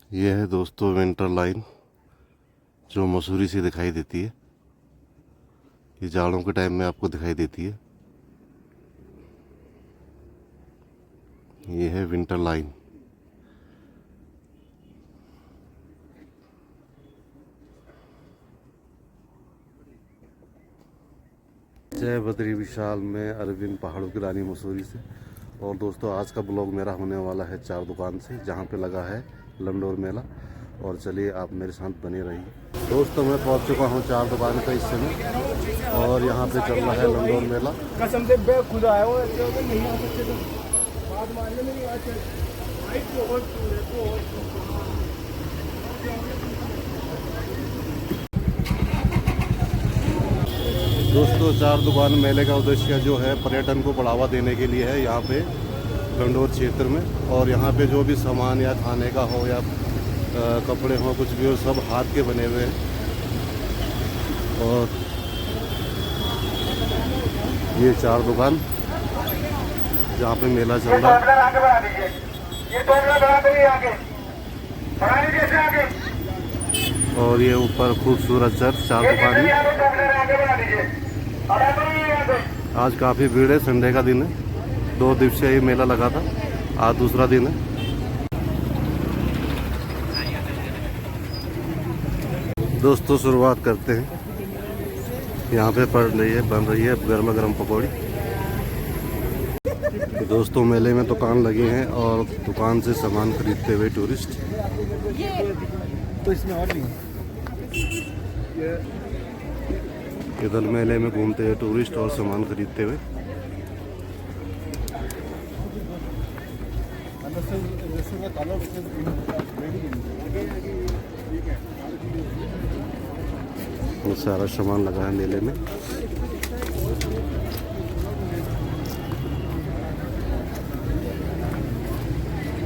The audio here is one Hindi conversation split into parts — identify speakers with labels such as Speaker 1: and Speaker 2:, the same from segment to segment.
Speaker 1: ये है दोस्तों विंटर लाइन जो मसूरी से दिखाई देती है। ये जाड़ों के टाइम में आपको दिखाई देती है। ये है विंटर लाइन। जय बद्री विशाल में अरविंद पहाड़ों की रानी मसूरी से। और दोस्तों आज का ब्लॉग मेरा होने वाला है चार दुकान से, जहाँ पे लगा है लंडोर मेला। और चलिए आप मेरे साथ बने रहिए। दोस्तों मैं पहुँच चुका हूँ चार दुकान के हिस्से में और यहाँ पे चल रहा है लंडोर मेला।
Speaker 2: कसम से खुद आया हो
Speaker 1: दोस्तों चार दुकान मेले का उद्देश्य जो है पर्यटन को बढ़ावा देने के लिए है यहाँ पे लंडोर क्षेत्र में। और यहाँ पे जो भी सामान या खाने का हो या कपड़े हो, कुछ भी हो, सब हाथ के बने हुए हैं। और ये चार दुकान जहाँ पे मेला चल रहा है। और ये ऊपर खूबसूरत चर्च चार दुकान है। आज काफ़ी भीड़ है, संडे का दिन है। 2 दिवसीय ये मेला लगा था, आज दूसरा दिन है। दोस्तों शुरुआत करते हैं। यहाँ पे बन रही है गर्मा गर्म पकौड़ी। दोस्तों मेले में दुकान लगी हैं और दुकान से सामान खरीदते हुए टूरिस्ट।
Speaker 2: तो इसमें और नहीं
Speaker 1: इधर मेले में घूमते हुए टूरिस्ट और सामान खरीदते हुए। और सारा सामान लगा है मेले में।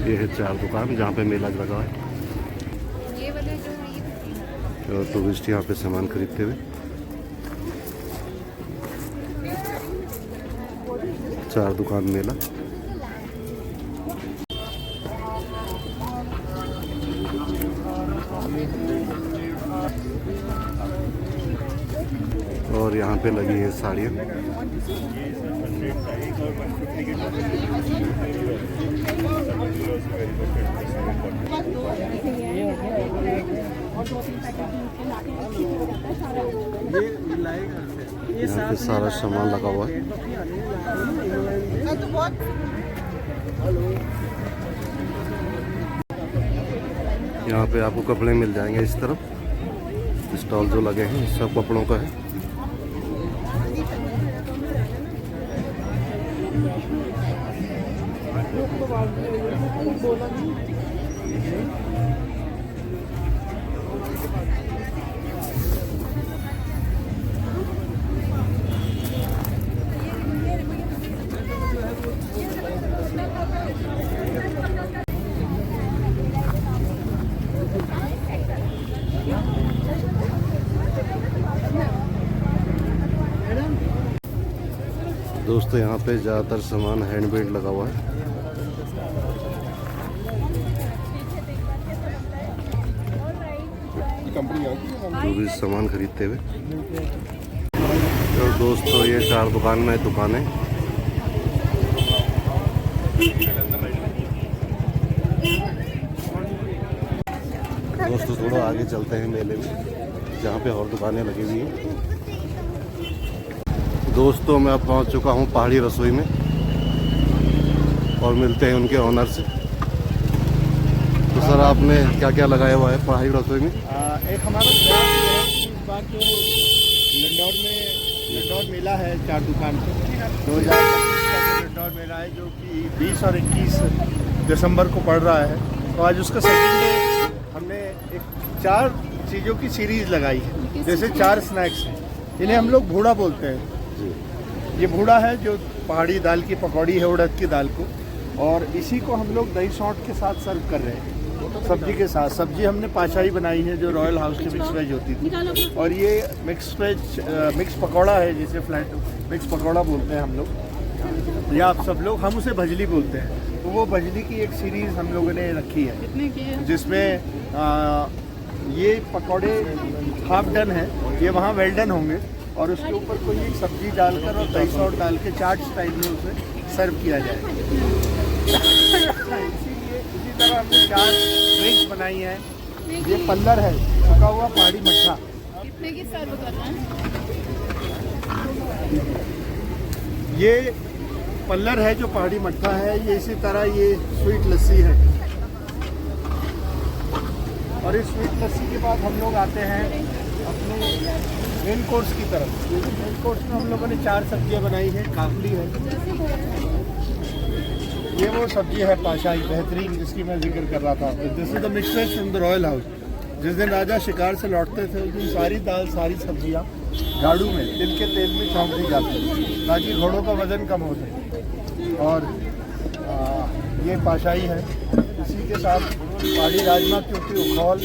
Speaker 1: ये है चार दुकान जहाँ पे मेला लगा है और टूरिस्ट यहाँ पे सामान खरीदते हुए। चार दुकान मेला। और यहाँ पे लगी है साड़ियाँ। यहाँ पे सारा सामान लगा हुआ है। यहाँ पे आपको कपड़े मिल जाएंगे। इस तरफ स्टॉल जो लगे हैं सब कपड़ों का है। दोस्तों यहाँ पे ज़्यादातर सामान हैंडमेड लगा हुआ है। जो भी सामान खरीदते हुए। तो दोस्तों ये चार दुकान में दुकानें। दोस्तों थोड़ा आगे चलते हैं मेले में जहाँ पे और दुकानें लगी हुई हैं। दोस्तों मैं अब पहुंच चुका हूं पहाड़ी रसोई में और मिलते हैं उनके ऑनर से। तो सर आपने क्या क्या लगाया हुआ है पहाड़ी रसोई में?
Speaker 2: एक हमारा इस बार जो लंडौर मेला है चार दुकान पे 2025 का लंडौर मेला है जो कि 20 और 21 दिसंबर को पड़ रहा है। तो आज उसका सेकंड डे हमने एक 4 चीज़ों की सीरीज़ लगाई है। जैसे 4 स्नैक्स हैं, इन्हें हम लोग भूड़ा बोलते हैं। ये भूड़ा है जो पहाड़ी दाल की पकौड़ी है, उड़द की दाल को। और इसी को हम लोग दही सौंठ के साथ सर्व कर रहे हैं सब्जी के साथ। सब्जी हमने पाशाई बनाई है जो रॉयल हाउस की मिक्स वेज होती थी। और ये मिक्स पकौड़ा है जिसे फ्लैट मिक्स पकौड़ा बोलते हैं हम लोग, या आप सब लोग, हम उसे भजली बोलते हैं। तो वो बजली की एक सीरीज़ हम लोगों ने रखी है,
Speaker 3: कितने की है?
Speaker 2: जिसमें ये पकौड़े हाफ डन है, ये वहाँ वेल डन होंगे और उसके ऊपर कोई एक सब्जी डालकर और दही सॉस डाल के चाट स्टाइल में उसे सर्व किया जाएगा। इसीलिए इसी तरह हमने 4 ड्रिंक्स बनाई हैं। ये पल्लर है, सूखा हुआ पहाड़ी मट्ठा।
Speaker 3: कितने की सर्व कर रहे हैं?
Speaker 2: ये पल्लर है जो पहाड़ी मट्ठा है, ये इसी तरह ये स्वीट लस्सी है। और इस स्वीट लस्सी के बाद हम लोग आते हैं अपने मेन कोर्स की तरफ। मेन कोर्स में हम लोगों ने 4 सब्जियां बनाई हैं। काफली है, ये वो सब्जी है पाशाई बेहतरीन जिसकी मैं जिक्र कर रहा था। This is the mixture from the royal house. जिस दिन राजा शिकार से लौटते थे उस दिन सारी दाल सारी सब्जियां गाड़ू में तिल के तेल में छौंक दी जाती ताकि घोड़ों का वजन कम हो सके। और ये पाशाई है। इसी के साथ पहाड़ी राजमा, क्योंकि उखौल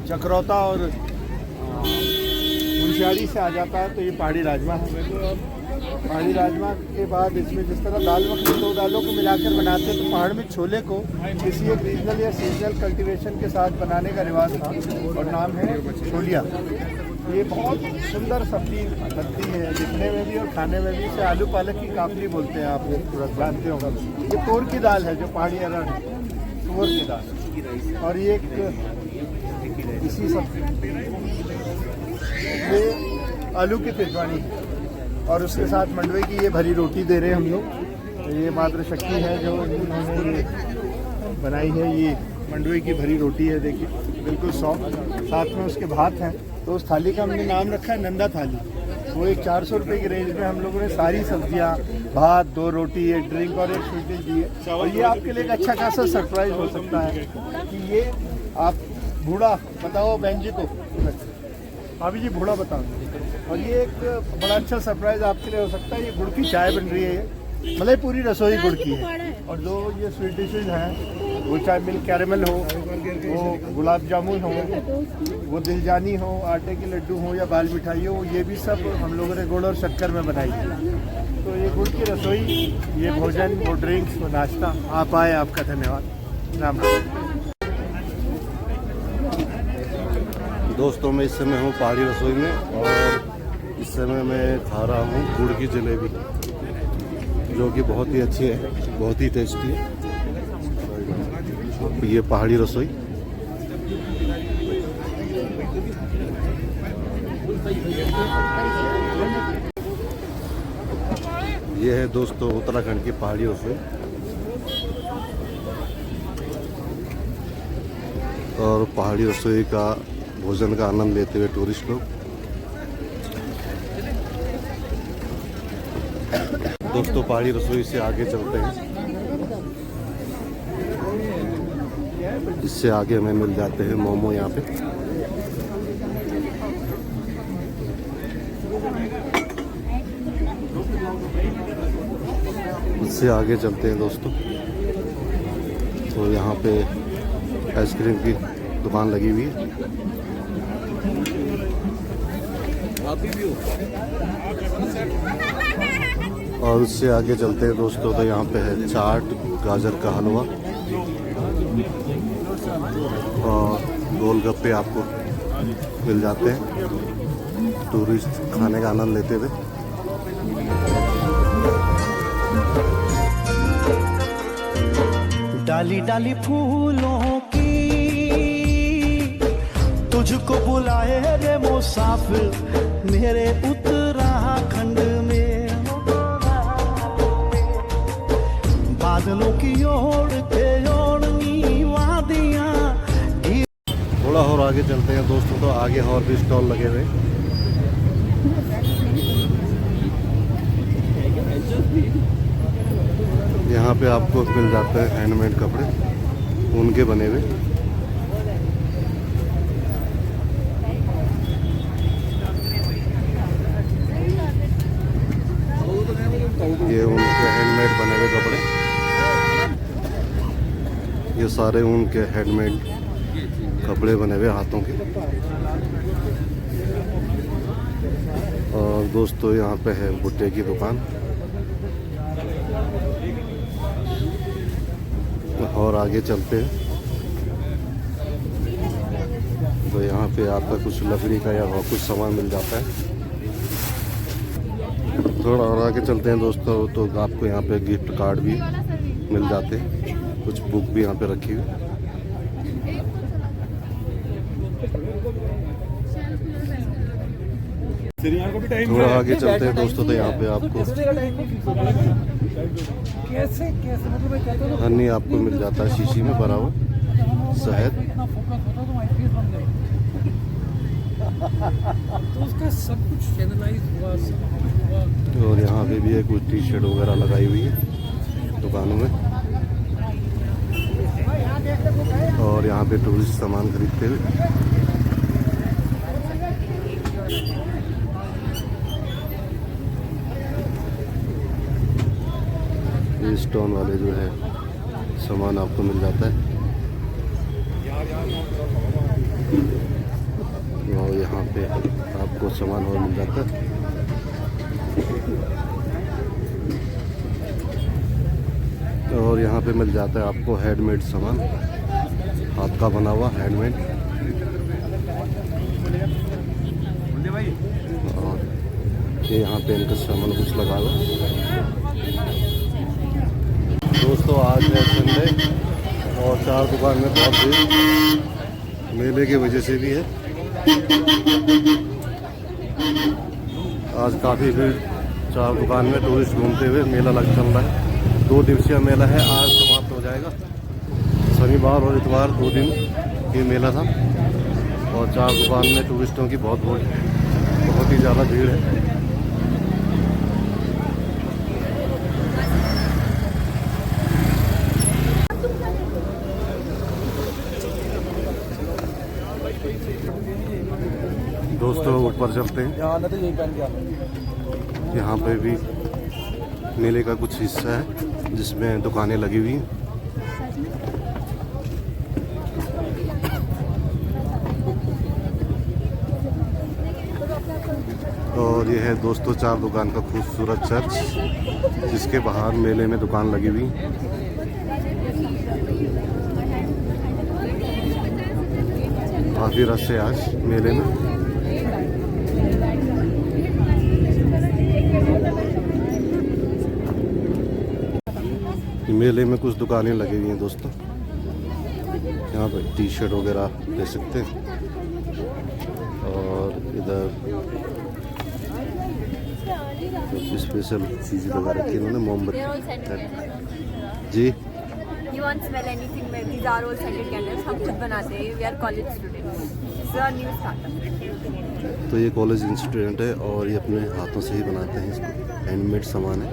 Speaker 2: चक्रौता और मुंशियारी से आ जाता है तो ये पहाड़ी राजमा है। पहाड़ी राजमा के बाद इसमें जिस तरह दाल मखनी 2 दालों को मिलाकर बनाते हैं, तो पहाड़ में छोले को किसी एक रीजनल या सीजनल कल्टीवेशन के साथ बनाने का रिवाज था और नाम है छोलिया। ये बहुत सुंदर सब्जी लगती है दिखने में भी और खाने में भी। इसे आलू पालक की काफली बोलते हैं, आप जानते होगा। ये तोर की दाल है जो पहाड़ी अरहर है, तुअर की दाल। और ये एक इसी सब्जी ये आलू की तिजवानी है और उसके साथ मंडवे की ये भरी रोटी दे रहे हैं हम लोग। तो ये मातृशक्ति है जो इन्होंने ये बनाई है। ये मंडवे की भरी रोटी है, देखिए बिल्कुल सॉफ्ट। साथ में उसके भात हैं। तो उस थाली का हमने नाम रखा है नंदा थाली। वो एक 400 रुपये की रेंज में हम लोगों ने सारी सब्जियां, भात, 2 रोटी, एक ड्रिंक और एक स्वीट डिश दी है। और ये आपके लिए एक अच्छा खासा सरप्राइज हो सकता है कि ये आप बूढ़ा बताओ बहन जी को, भाभी जी बूढ़ा बताओ। और ये एक बड़ा अच्छा सरप्राइज आपके लिए हो सकता है। ये गुड़ की चाय बन रही है, मतलब पूरी रसोई गुड़ की है। और 2 ये स्वीट डिशेज हैं, वो चाहे मिल्क कैरेमल हो, वो गुलाब जामुन हो, वो दिलजानी हो, आटे के लड्डू हो या बाल मिठाई हो, ये भी सब हम लोगों ने गुड़ और शक्कर में बनाई है। तो ये गुड़ की रसोई, ये भोजन, वो ड्रिंक्स, वो नाश्ता, आप आए, आपका धन्यवाद। राम राम।
Speaker 1: दोस्तों मैं इस समय हूँ पहाड़ी रसोई में और इस समय मैं खा रहा हूँ गुड़ की जलेबी, जो कि बहुत ही अच्छी है, बहुत ही टेस्टी है। ये पहाड़ी रसोई। ये है दोस्तों उत्तराखंड की पहाड़ी रसोई। और पहाड़ी रसोई का भोजन का आनंद लेते हुए टूरिस्ट लोग। दोस्तों पहाड़ी रसोई से आगे चलते हैं। इससे आगे हमें मिल जाते हैं मोमो यहाँ पे। इससे आगे चलते हैं दोस्तों, तो यहाँ पे आइसक्रीम की दुकान लगी हुई है। और उससे आगे चलते हैं दोस्तों, तो यहाँ पे है चाट, गाजर का हलवा और गोलगप्पे आपको मिल जाते हैं टूरिस्ट खाने का आनंद लेते हुए।
Speaker 4: डाली डाली फूलों की तुझको बुलाए रे मुसाफिर मेरे उत्तराखंड में। बादलों की ओर के ओढ़नी वादियां।
Speaker 1: थोड़ा और आगे चलते हैं दोस्तों, तो आगे और भी स्टॉल लगे हुए। यहाँ पे आपको मिल जाते हैं हैंडमेड कपड़े, उनके बने हुए। ये उनके हैंडमेड बने हुए कपड़े, ये सारे उनके हैंडमेड कपड़े बने हुए हाथों के। और दोस्तों यहाँ पे है भुट्टे की दुकान। और आगे चलते हैं तो यहाँ पे आपका कुछ लकड़ी का या और कुछ सामान मिल जाता है। थोड़ा और आगे चलते हैं दोस्तों तो आपको यहाँ पे गिफ्ट कार्ड भी मिल जाते हैं, कुछ बुक भी यहाँ पे रखी हुई। थोड़ा आगे चलते हैं दोस्तों तो यहाँ पे आपको हनी आपको मिल जाता है शीशी में भरा हुआ शहद।
Speaker 5: तो उसका सब कुछ चैनलाइज हुआ, सब कुछ हुआ।
Speaker 1: और यहाँ पे भी है कुछ टी शर्ट वगैरह लगाई हुई है दुकानों में। और यहाँ पे टूरिस्ट सामान खरीदते हुए ये स्टोन वाले जो है सामान आपको मिल जाता है। और यहाँ पे आपको सामान और मिल जाता है। और यहाँ पे मिल जाता है आपको हैंडमेड सामान, हाथ का बना हुआ हैंडमेड। और ये यहाँ पे इनका सामान कुछ लगा हुआ। दोस्तों आज है संडे और 4 दुकान में बहुत भीड़ मेले की वजह से भी है। आज काफ़ी भीड़ 4 दुकान में टूरिस्ट घूमते हुए मेला लग चल रहा है। 2 दिवसीय मेला है, आज समाप्त हो जाएगा। शनिवार और इतवार 2 दिन ये मेला था और 4 दुकान में टूरिस्टों की बहुत ही ज़्यादा भीड़ है। दोस्तों ऊपर चलते हैं, यहाँ पे भी मेले का कुछ हिस्सा है जिसमें दुकानें लगी हुई हैं। और ये है दोस्तों 4 दुकान का खूबसूरत चर्च जिसके बाहर मेले में दुकान लगी हुई। काफ़ी रश है आज मेले में। मेले में कुछ दुकानें लगी हुई हैं दोस्तों, यहाँ पर टी शर्ट वगैरह ले सकते हैं। और इधर कुछ स्पेशल चीज़ें लगा रखी है इन्होंने, मोमबत्ती जी।
Speaker 6: You won't smell anything. These are all scented candles. हम खुद बनाते हैं. We are college students. This is our new startup.
Speaker 1: तो ये कॉलेज इंस्टीट्यूट है और ये अपने हाथों से ही बनाते हैं इसको, हैंडमेड सामान है।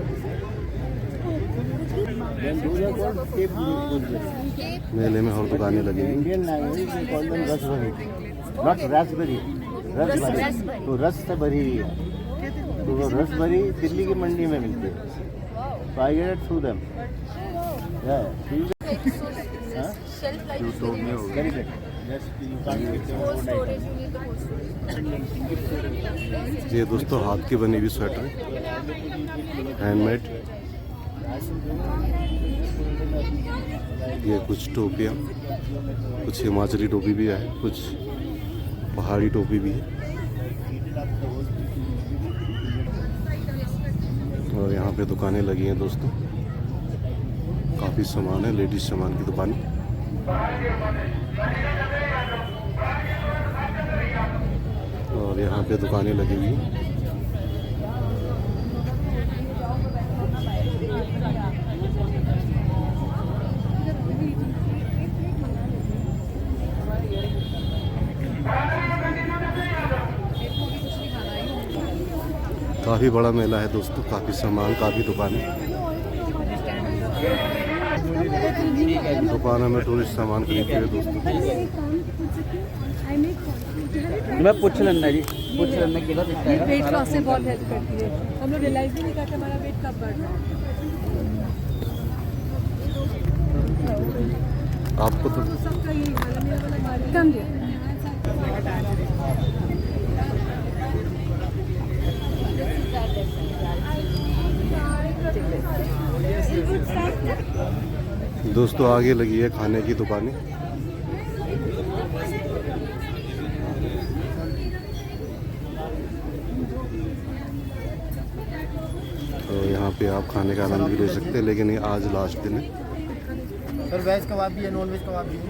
Speaker 1: मेले में और दुकानें लगी हुई।
Speaker 2: तो रस से भरी हुई है, तो वो रस भरी दिल्ली की मंडी में मिलती है। तो I get through them.
Speaker 6: Shelf life is very nice.
Speaker 2: Very good. Yes, you can't get
Speaker 6: Cold storage. You need the cold storage.
Speaker 1: ये दोस्तों हाथ की बनी हुई स्वेटर है, हैंडमेड। ये कुछ टोपियाँ, कुछ हिमाचली टोपी भी है, कुछ पहाड़ी टोपी भी है। और यहाँ पे दुकानें लगी हैं दोस्तों, काफ़ी सामान है, लेडीज सामान की दुकान। और यहाँ पे दुकानें लगी हुई हैं। काफ़ी बड़ा मेला है दोस्तों, काफ़ी सामान, काफ़ी दुकानें। दुकानों में टूरिस्ट सामान खरीदते हैं दोस्तों।
Speaker 5: मैं पूछ लेना जी, पूछ लेना कितना दिखता है।
Speaker 3: वेट लॉस से बहुत हेल्प करती है। हम लोग रियलाइज भी नहीं करते हमारा वेट कब बढ़ रहा है।
Speaker 1: आपको तो
Speaker 3: सबका यही हाल है, मेरा वाला हाल है। कम दिया।
Speaker 1: दोस्तों आगे लगी है खाने की दुकानें। तो यहाँ पे आप खाने का आनंद भी ले सकते हैं, लेकिन ये आज लास्ट दिन है।
Speaker 2: सर वेज कबाब भी है, नॉन वेज कबाब भी है।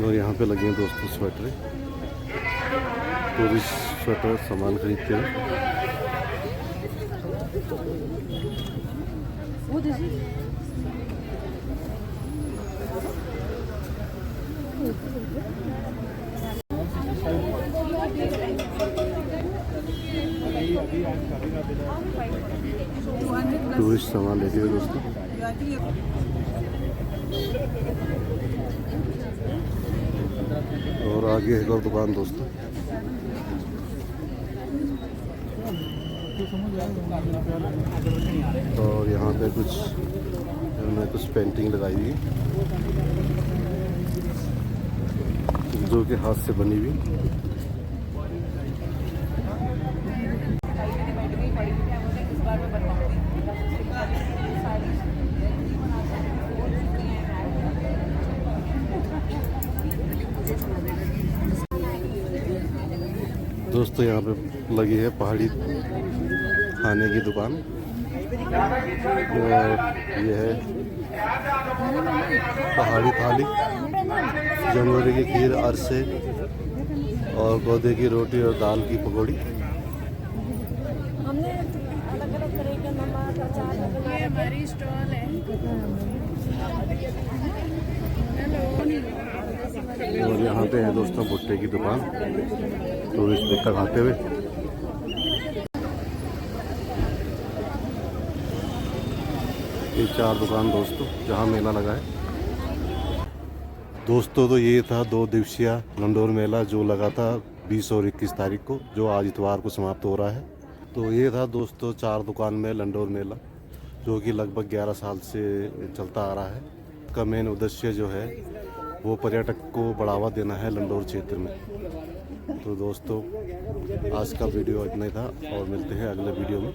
Speaker 1: और यहाँ पे लगे हैं दोस्तों स्वेटर, टूरिस्ट स्वेटर सामान खरीदते हैं। टूरिस्ट सामान लेते हुए दोस्तों। और आगे एक और दुकान दोस्तों। और यहाँ पे कुछ पेंटिंग लगाई हुई है जो कि हाथ से बनी हुई। दोस्तों यहाँ पे लगी है पहाड़ी खाने की दुकान। और ये है पहाड़ी थाली, जंगोरे की खीर, अरसे और गौदे की रोटी और दाल की पकौड़ी।
Speaker 3: हमने अलग अलग तरह के नमक अचार, ये हमारी स्टॉल है।
Speaker 1: और यहाँ पे है दोस्तों भुट्टे की दुकान, टूरिस्ट भुट्टा खाते हुए। ये 4 दुकान दोस्तों जहाँ मेला लगा है। दोस्तों तो ये था 2 दिवसीय लंडोर मेला जो लगा था 20 और 21 तारीख को, जो आज इतवार को समाप्त हो रहा है। तो ये था दोस्तों 4 दुकान में लंडोर मेला, जो कि लगभग 11 साल से चलता आ रहा है। इसका मेन उद्देश्य जो है वो पर्यटक को बढ़ावा देना है लंडोर क्षेत्र में। तो दोस्तों आज का वीडियो इतना ही था और मिलते हैं अगले वीडियो में।